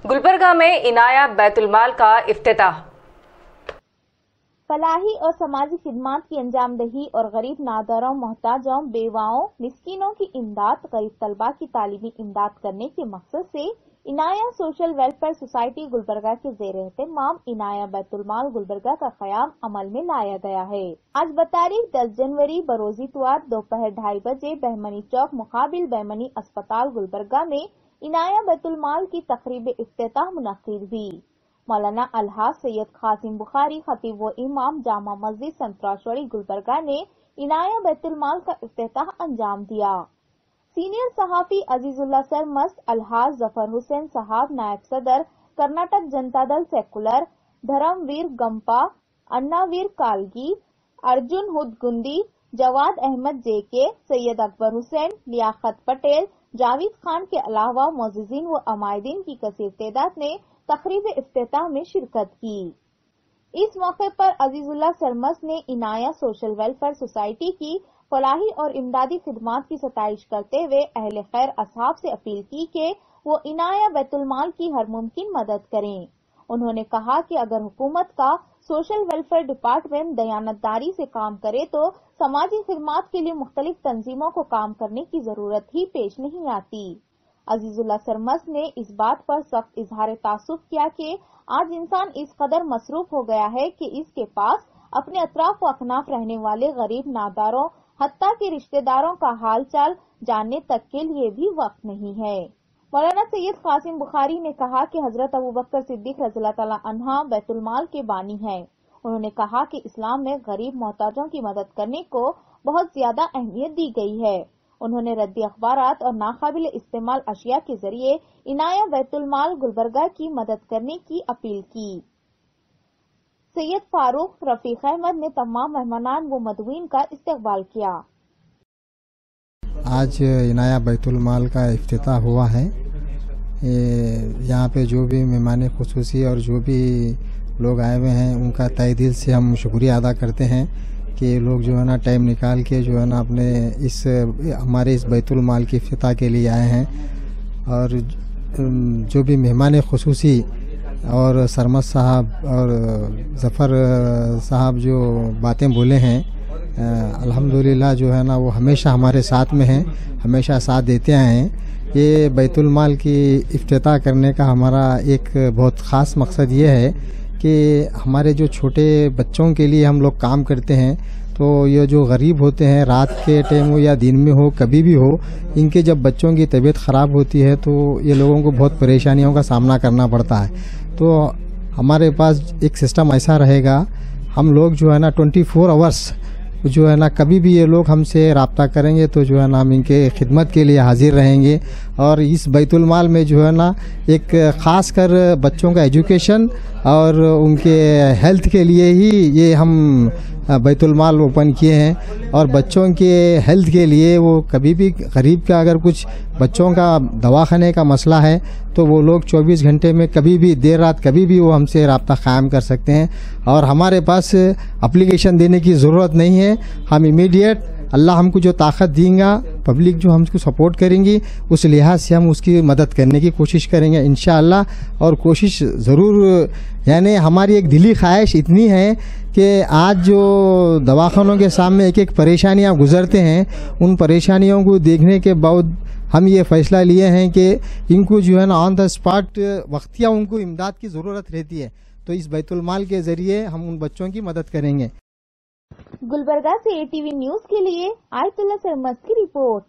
गुलबर्गा में इनाया बैतुल-माल का इफ्तिताह। फलाही और समाजी खिदमात की अंजामदही और गरीब नादरों, मोहताजों, बेवाओं, मिस्कीनों की इमदाद, गरीब तलबा की तालीमी इमदाद करने के मकसद से Inaya social welfare society Gulbarga के ज़ेर एहतमाम इनाया बैतुल-माल गुलबर्गा का क़याम अमल में लाया गया है। आज बतारीख 10 जनवरी बरोज़ इतवार दोपहर 2:30 बजे बहमनी चौक मुकाबिल बहमनी अस्पताल गुलबर्गा में इनाया बैतुल-माल की तकरीब इफ्तिताह मुनक्किद हुई। मौलाना अलहाज सैयद कासिम बुखारी खतीब व इमाम जामा मस्जिद संतराशवाड़ी गुलबर्गा ने इनाया बैतुल-माल का इफ्तिताह अंजाम दिया। सीनियर सहाफी अजीजुल्लाह सरमस्त, अलहाज जफर हुसैन साहब नायब सदर, कर्नाटक जनता दल सेकुलर, धर्मवीर गंपा, अन्नावीर कालगी, अर्जुन हुदगुंदी, जवाद अहमद जेके, सैयद अकबर हुसैन, लियाकत पटेल, जावेद खान के अलावा मोअज़्ज़िज़ीन व अमायदीन की कसीर तादाद ने तकरीब इफ्तिताह में शिरकत की। इस मौके पर अजीजुल्लाह सरमस्त ने इनाया सोशल वेलफेयर सोसाइटी की फलाही और इमदादी खिदमात की सताइश करते हुए अहले खैर असहाब से अपील की कि वो इनाया बैतुल-माल की हर मुमकिन मदद करें। उन्होंने कहा कि अगर हुकूमत का सोशल वेलफेयर डिपार्टमेंट दयानतदारी से काम करे तो समाजी खिदमात के लिए मुख्तलिफ तंजीमों को काम करने की जरूरत ही पेश नहीं आती। अजीजुल्लाह सरमस्त ने इस बात पर सख्त इजहार तासुफ किया कि आज इंसान इस कदर मसरूफ हो गया है कि इसके पास अपने अतराफ व अकनाफ रहने वाले गरीब नादारों हत्ता के रिश्तेदारों का हाल चाल जानने तक के लिए भी वक्त नहीं है। मौलाना सैयद कासिम बुखारी ने कहा कि हजरत अबू बकर सिद्दीक रज़ियल्लाहु तआला अन्हा बैतुल-माल के बानी हैं। उन्होंने कहा कि इस्लाम में गरीब मोहताजों की मदद करने को बहुत ज्यादा अहमियत दी गई है। उन्होंने रद्दी अखबारात और नाकाबिल इस्तेमाल अशिया के जरिए इनाया बैतुल-माल गुलबर्गा की मदद करने की अपील की। सैयद फारूक रफीक अहमद ने तमाम मेहमानान व मदवीन का इस्तकबाल किया। आज इनाया बैतुल-माल का इफ्तिताह हुआ है। यहाँ पे जो भी मेहमान खुसूसी और जो भी लोग आए हुए हैं उनका तहे दिल से हम शुक्रिया अदा करते हैं कि लोग जो है ना टाइम निकाल के जो है ना अपने हमारे इस बैतुल-माल की इफ्तिताह के लिए आए हैं। और जो भी मेहमान खुसूसी और सरमस्त साहब और जफ़र साहब जो बातें बोले हैं, अल्हम्दुलिल्लाह जो है ना वो हमेशा हमारे साथ में हैं, हमेशा साथ देते आए हैं। ये बैतुल-माल की इफ्तिताह करने का हमारा एक बहुत ख़ास मकसद ये है कि हमारे जो छोटे बच्चों के लिए हम लोग काम करते हैं, तो ये जो गरीब होते हैं रात के टाइम हो या दिन में हो कभी भी हो, इनके जब बच्चों की तबीयत ख़राब होती है तो ये लोगों को बहुत परेशानियों का सामना करना पड़ता है। तो हमारे पास एक सिस्टम ऐसा रहेगा, हम लोग जो है ना 24 आवर्स जो है ना कभी भी ये लोग हमसे रब्ता करेंगे तो जो है ना हम इनके खिदमत के लिए हाजिर रहेंगे। और इस बैतुल-माल में जो है ना एक ख़ास कर बच्चों का एजुकेशन और उनके हेल्थ के लिए ही ये हम बैतुल-माल ओपन किए हैं। और बच्चों के हेल्थ के लिए वो कभी भी गरीब का अगर कुछ बच्चों का दवाखाने का मसला है तो वो लोग 24 घंटे में कभी भी देर रात कभी भी वो हमसे रब्ता कायम कर सकते हैं। और हमारे पास एप्लीकेशन देने की ज़रूरत नहीं है, हम इमीडिएट अल्लाह हमको जो ताकत देगा, पब्लिक जो हमको सपोर्ट करेंगी उस लिहाज से हम उसकी मदद करने की कोशिश करेंगे इंशाअल्लाह। और कोशिश ज़रूर, यानी हमारी एक दिली ख्वाहिश इतनी है कि आज जो दवाखानों के सामने एक एक परेशानियां गुजरते हैं, उन परेशानियों को देखने के बाद हम ये फैसला लिए हैं कि इनको जो है ना ऑन द स्पॉट वक्तिया उनको इमदाद की ज़रूरत रहती है, तो इस बैतुल-माल के ज़रिए हम उन बच्चों की मदद करेंगे। गुलबर्गा से ATV न्यूज़ के लिए आयतुल्लाह सरमस्त की रिपोर्ट।